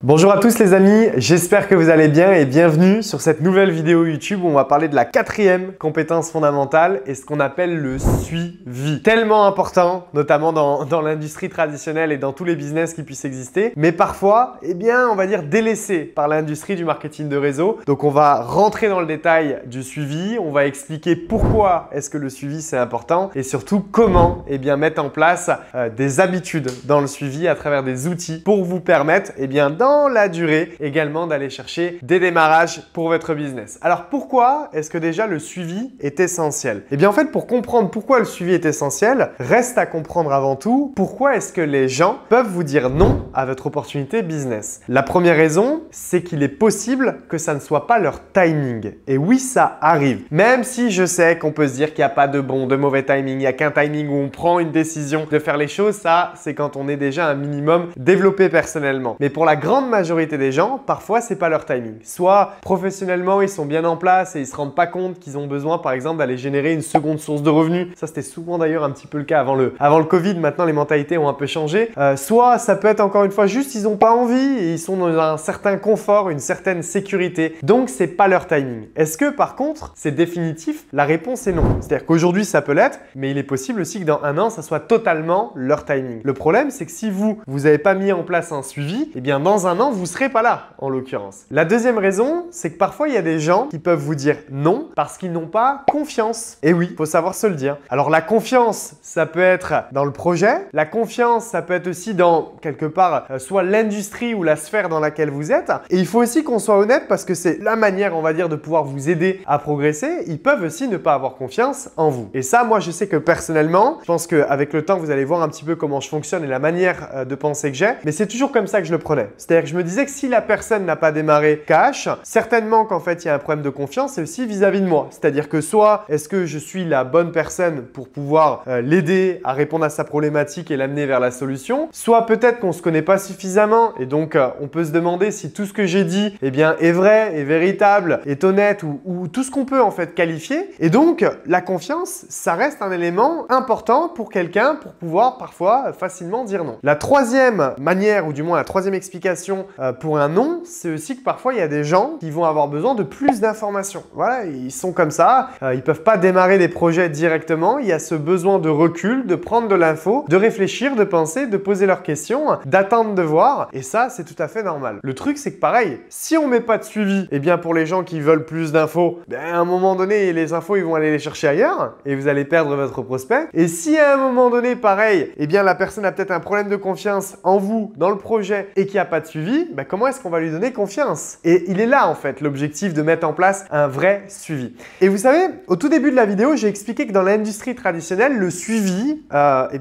Bonjour à tous les amis, j'espère que vous allez bien et bienvenue sur cette nouvelle vidéo YouTube où on va parler de la quatrième compétence fondamentale et ce qu'on appelle le suivi. Tellement important, notamment dans l'industrie traditionnelle et dans tous les business qui puissent exister, mais parfois, on va dire délaissé par l'industrie du marketing de réseau. Donc on va rentrer dans le détail du suivi, on va expliquer pourquoi est-ce que le suivi c'est important et surtout comment mettre en place des habitudes dans le suivi à travers des outils pour vous permettre dans la durée également d'aller chercher des démarrages pour votre business. Alors pourquoi est-ce que déjà le suivi est essentiel? En fait, pour comprendre pourquoi le suivi est essentiel, reste à comprendre avant tout pourquoi est-ce que les gens peuvent vous dire non à votre opportunité business. La première raison, c'est qu'il est possible que ça ne soit pas leur timing. Et oui, ça arrive. Même si je sais qu'on peut se dire qu'il n'y a pas de bon, de mauvais timing, il n'y a qu'un timing où on prend une décision de faire les choses, ça c'est quand on est déjà un minimum développé personnellement. Mais pour la grande majorité des gens, parfois c'est pas leur timing. Soit professionnellement ils sont bien en place et ils se rendent pas compte qu'ils ont besoin par exemple d'aller générer une seconde source de revenus. Ça c'était souvent d'ailleurs un petit peu le cas avant le Covid. Maintenant les mentalités ont un peu changé. Soit ça peut être encore une fois juste ils n'ont pas envie et ils sont dans un certain confort, une certaine sécurité. Donc c'est pas leur timing. Est-ce que par contre c'est définitif? La réponse est non. C'est-à-dire qu'aujourd'hui ça peut l'être, mais il est possible aussi que dans un an ça soit totalement leur timing. Le problème c'est que si vous n'avez pas mis en place un suivi, dans un an, vous ne serez pas là, en l'occurrence. La deuxième raison, c'est que parfois, il y a des gens qui peuvent vous dire non parce qu'ils n'ont pas confiance. Et oui, il faut savoir se le dire. Alors, la confiance, ça peut être dans le projet. La confiance, ça peut être aussi dans, quelque part, soit l'industrie ou la sphère dans laquelle vous êtes. Et il faut aussi qu'on soit honnête parce que c'est la manière, on va dire, de pouvoir vous aider à progresser. Ils peuvent aussi ne pas avoir confiance en vous. Et ça, moi, je sais que personnellement, je pense qu'avec le temps, vous allez voir un petit peu comment je fonctionne et la manière de penser que j'ai. Mais c'est toujours comme ça que je le prenais. C'est-à-dire que je me disais que si la personne n'a pas démarré cash, certainement qu'en fait, il y a un problème de confiance et aussi vis-à-vis de moi. C'est-à-dire que soit est-ce que je suis la bonne personne pour pouvoir l'aider à répondre à sa problématique et l'amener vers la solution, soit peut-être qu'on ne se connaît pas suffisamment et donc on peut se demander si tout ce que j'ai dit est vrai, est véritable, est honnête ou tout ce qu'on peut en fait qualifier. Et donc, la confiance, ça reste un élément important pour quelqu'un pour pouvoir parfois facilement dire non. La troisième manière ou du moins la troisième explication pour un non, c'est aussi que parfois il y a des gens qui vont avoir besoin de plus d'informations. Voilà, ils sont comme ça, ils peuvent pas démarrer des projets directement, il y a ce besoin de recul, de prendre de l'info, de réfléchir, de penser, de poser leurs questions, d'attendre de voir et ça c'est tout à fait normal. Le truc c'est que pareil, si on met pas de suivi, pour les gens qui veulent plus d'infos, à un moment donné les infos ils vont aller les chercher ailleurs et vous allez perdre votre prospect. Et si à un moment donné pareil, la personne a peut-être un problème de confiance en vous, dans le projet et qu'il n'y a pas de suivi, comment est-ce qu'on va lui donner confiance? Et il est là en fait l'objectif de mettre en place un vrai suivi. Et vous savez, au tout début de la vidéo, j'ai expliqué que dans l'industrie traditionnelle, le suivi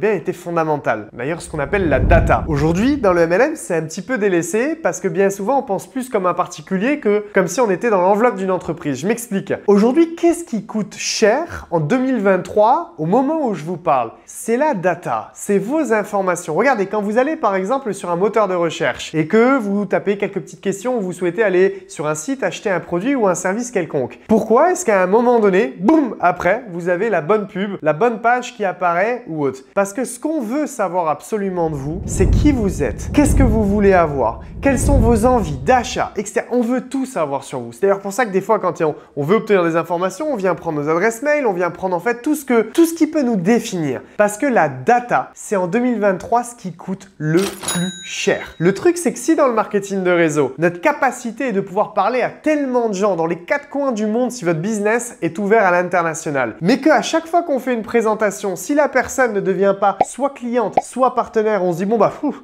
était fondamental. D'ailleurs, ce qu'on appelle la data. Aujourd'hui, dans le MLM, c'est un petit peu délaissé parce que bien souvent, on pense plus comme un particulier que comme si on était dans l'enveloppe d'une entreprise. Je m'explique. Aujourd'hui, qu'est-ce qui coûte cher en 2023 au moment où je vous parle? C'est la data, c'est vos informations. Regardez, quand vous allez par exemple sur un moteur de recherche et que vous tapez quelques petites questions où vous souhaitez aller sur un site acheter un produit ou un service quelconque. Pourquoi est-ce qu'à un moment donné, boum, après, vous avez la bonne pub, la bonne page qui apparaît ou autre? Parce que ce qu'on veut savoir absolument de vous, c'est qui vous êtes, qu'est-ce que vous voulez avoir, quelles sont vos envies d'achat, etc. On veut tout savoir sur vous. C'est d'ailleurs pour ça que des fois, quand on veut obtenir des informations, on vient prendre nos adresses mail, on vient prendre en fait tout ce qui peut nous définir. Parce que la data, c'est en 2023 ce qui coûte le plus cher. Le truc, c'est que si dans le marketing de réseau, notre capacité est de pouvoir parler à tellement de gens dans les quatre coins du monde si votre business est ouvert à l'international, mais qu'à chaque fois qu'on fait une présentation, si la personne ne devient pas soit cliente, soit partenaire, on se dit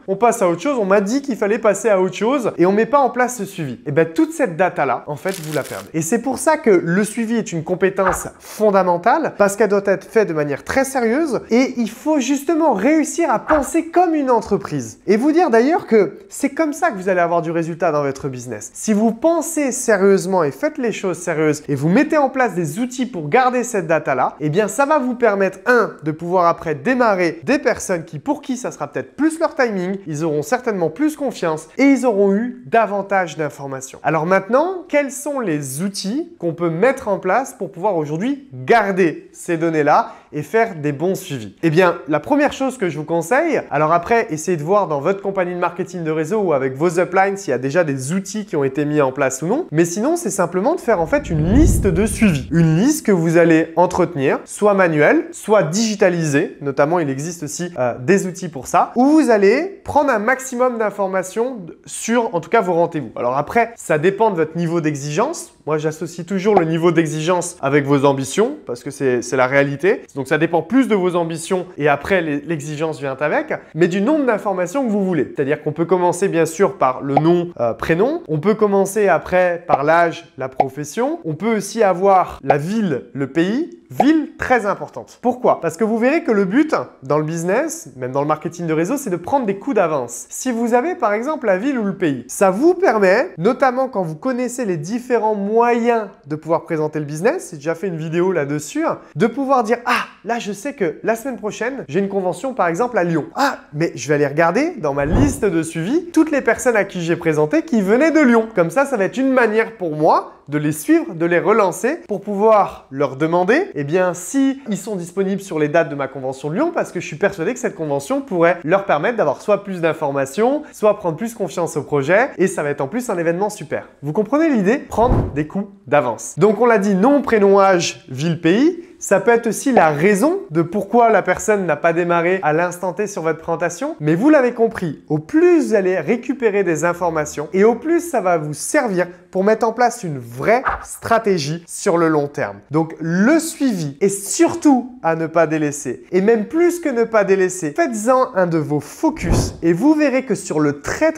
on passe à autre chose, on m'a dit qu'il fallait passer à autre chose et on met pas en place ce suivi. Toute cette data-là, en fait, vous la perdez. Et c'est pour ça que le suivi est une compétence fondamentale parce qu'elle doit être faite de manière très sérieuse et il faut justement réussir à penser comme une entreprise. Et vous dire d'ailleurs que c'est comme ça que vous allez avoir du résultat dans votre business. Si vous pensez sérieusement et faites les choses sérieuses et vous mettez en place des outils pour garder cette data-là, ça va vous permettre, de pouvoir après démarrer des personnes pour qui ça sera peut-être plus leur timing, ils auront certainement plus confiance et ils auront eu davantage d'informations. Alors maintenant, quels sont les outils qu'on peut mettre en place pour pouvoir aujourd'hui garder ces données-là et faire des bons suivis? Eh bien, la première chose que je vous conseille, alors après, essayez de voir dans votre compagnie de marketing de réseau ou avec vos uplines s'il y a déjà des outils qui ont été mis en place ou non. Mais sinon, c'est simplement de faire en fait une liste de suivi. Une liste que vous allez entretenir, soit manuelle, soit digitalisée. Notamment, il existe aussi des outils pour ça, où vous allez prendre un maximum d'informations sur, en tout cas, vos rendez-vous. Alors après, ça dépend de votre niveau d'exigence. Moi, j'associe toujours le niveau d'exigence avec vos ambitions parce que c'est la réalité. Donc, ça dépend plus de vos ambitions et après, l'exigence vient avec, mais du nombre d'informations que vous voulez. C'est-à-dire qu'on peut commencer bien sûr par le nom, prénom. On peut commencer après par l'âge, la profession. On peut aussi avoir la ville, le pays. Ville très importante. Pourquoi? Parce que vous verrez que le but dans le business, même dans le marketing de réseau, c'est de prendre des coups d'avance. Si vous avez par exemple la ville ou le pays, ça vous permet, notamment quand vous connaissez les différents moyens de pouvoir présenter le business, j'ai déjà fait une vidéo là-dessus, de pouvoir dire « Ah, là je sais que la semaine prochaine, j'ai une convention par exemple à Lyon. Ah, mais je vais aller regarder dans ma liste de suivi toutes les personnes à qui j'ai présenté qui venaient de Lyon. Comme ça va être une manière pour moi de les suivre, de les relancer pour pouvoir leur demander eh bien, si ils sont disponibles sur les dates de ma convention de Lyon parce que je suis persuadé que cette convention pourrait leur permettre d'avoir soit plus d'informations, soit prendre plus confiance au projet et ça va être en plus un événement super. Vous comprenez l'idée? Prendre des coups d'avance. Donc, on l'a dit, nom, prénom, âge, ville, pays. Ça peut être aussi la raison de pourquoi la personne n'a pas démarré à l'instant T sur votre présentation. Mais vous l'avez compris, au plus vous allez récupérer des informations et au plus ça va vous servir pour mettre en place une vraie stratégie sur le long terme. Donc, le suivi est surtout à ne pas délaisser. Et même plus que ne pas délaisser, faites-en un de vos focus et vous verrez que sur le très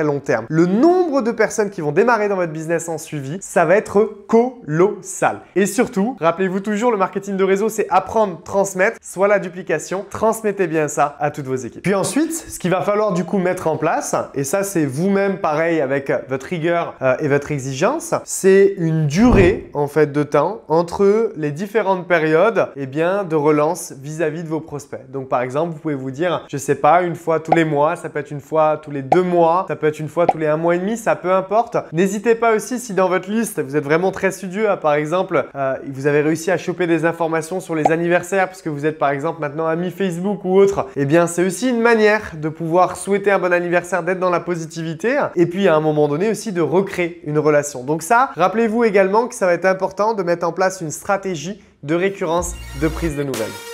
long terme, le nombre de personnes qui vont démarrer dans votre business en suivi, ça va être colossal. Et surtout, rappelez-vous toujours, le marketing de réseau, c'est apprendre, transmettre, soit la duplication. Transmettez bien ça à toutes vos équipes. Puis ensuite, ce qu'il va falloir du coup mettre en place, et ça c'est vous-même pareil avec votre rigueur et votre exigence, c'est une durée en fait de temps entre les différentes périodes de relance vis-à-vis de vos prospects. Donc par exemple, vous pouvez vous dire, je sais pas, une fois tous les mois, ça peut être une fois tous les 2 mois, ça peut être une fois tous les 1 mois et demi, ça peu importe. N'hésitez pas aussi si dans votre liste, vous êtes vraiment très studieux, par exemple, vous avez réussi à choper des informations sur les anniversaires puisque vous êtes par exemple maintenant ami Facebook ou autre, eh bien c'est aussi une manière de pouvoir souhaiter un bon anniversaire, d'être dans la positivité et puis à un moment donné aussi de recréer une relation. Donc ça, rappelez-vous également que ça va être important de mettre en place une stratégie de récurrence de prise de nouvelles.